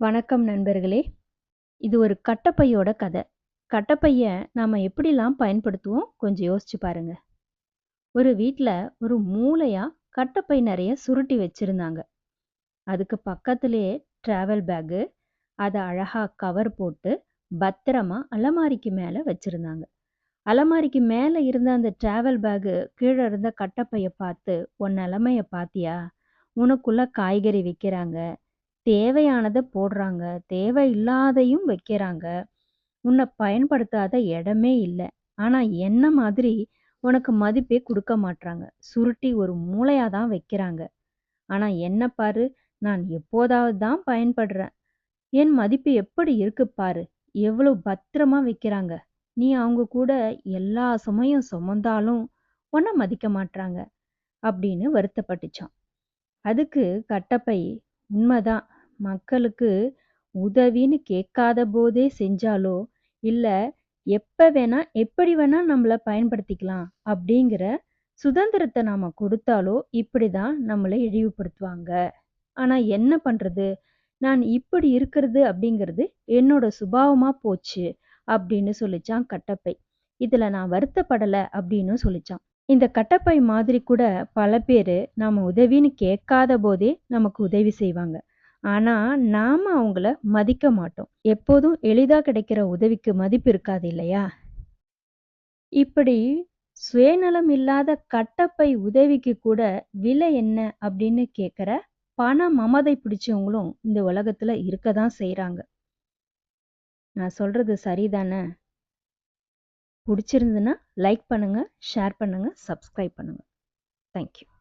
வணக்கம் நண்பர்களே! இது ஒரு கட்டப்பையோட கதை. கட்டப்பைய நாம எப்படிலாம் பயன்படுத்துவோம் கொஞ்சம் யோசிச்சு பாருங்க. ஒரு வீட்ல ஒரு மூலையா கட்டப்பை நெறைய சுருட்டி வச்சிருந்தாங்க. அதுக்கு பக்கத்திலேயே டிராவல் பேக்கு, அத அழகா கவர் போட்டு பத்திரமா அலமாரிக்கு மேல வச்சிருந்தாங்க. அலமாரிக்கு மேல இருந்த அந்த டிராவல் பேக்கு கீழ இருந்த கட்டப்பைய பார்த்து, "உன் நெலைமைய பார்த்தியா? உனக்குள்ள காய்கறி விக்கிறாங்க. தேவையானத போடுறாங்க. தேவையில்லாதையும் வைக்கிறாங்க. உன்ன பயன்படுத்தாத இடமே இல்ல. ஆனா என்ன மாதிரி உனக்கு மதிப்பே குடுக்க மாட்றாங்க. சுருட்டி ஒரு மூலையா தான் வைக்கிறாங்க. ஆனா என்ன பாரு, நான் எப்போதாவது தான் பயன்படுறேன். என் மதிப்பு எப்படி இருக்கு பாரு. எவ்வளவு பத்திரமா வைக்கிறாங்க. நீ அவங்க கூட எல்லா சுமையும் சுமந்தாலும் உன்ன மதிக்க மாட்றாங்க." அப்படின்னு வருத்தப்பட்டுச்சாம். அதுக்கு கட்டப்பை, "உண்மதான். மக்களுக்கு உதவின்னு கேட்காத போதே செஞ்சாலோ, இல்ல எப்ப வேணா, எப்படி வேணா நம்மள பயன்படுத்திக்கலாம் அப்படிங்கிற சுதந்திரத்த நாம குடுத்தாலோ, இப்படிதான் நம்மள இழிவுபடுத்துவாங்க. ஆனா என்ன பண்றது? நான் இப்படி இருக்கிறது அப்படிங்கிறது என்னோட சுபாவமா போச்சு." அப்படின்னு சொல்லிச்சாம் கட்டப்பை. "இதுல நான் வருத்தப்படல." அப்படின்னு சொல்லிச்சாம். இந்த கட்டப்பை மாதிரி கூட பல பேரு நாம உதவின்னு கேட்காத போதே நமக்கு உதவி செய்வாங்க. ஆனா, நாம அவங்கள மதிக்க மாட்டோம். எப்போதும் எளிதா கிடைக்கிற உதவிக்கு மதிப்பு இருக்காது இல்லையா? இப்படி சுயநலம் இல்லாத கட்டப்பை உதவிக்கு கூட விலை என்ன அப்படின்னு கேட்கிற பண மமதை பிடிச்சவங்களும் இந்த உலகத்துல இருக்க தான் செய்றாங்க. நான் சொல்றது சரிதானே? புடிச்சிருந்ததுன்னா லைக் பண்ணுங்க, ஷேர் பண்ணுங்க, சப்ஸ்கிரைப் பண்ணுங்க. Thank you.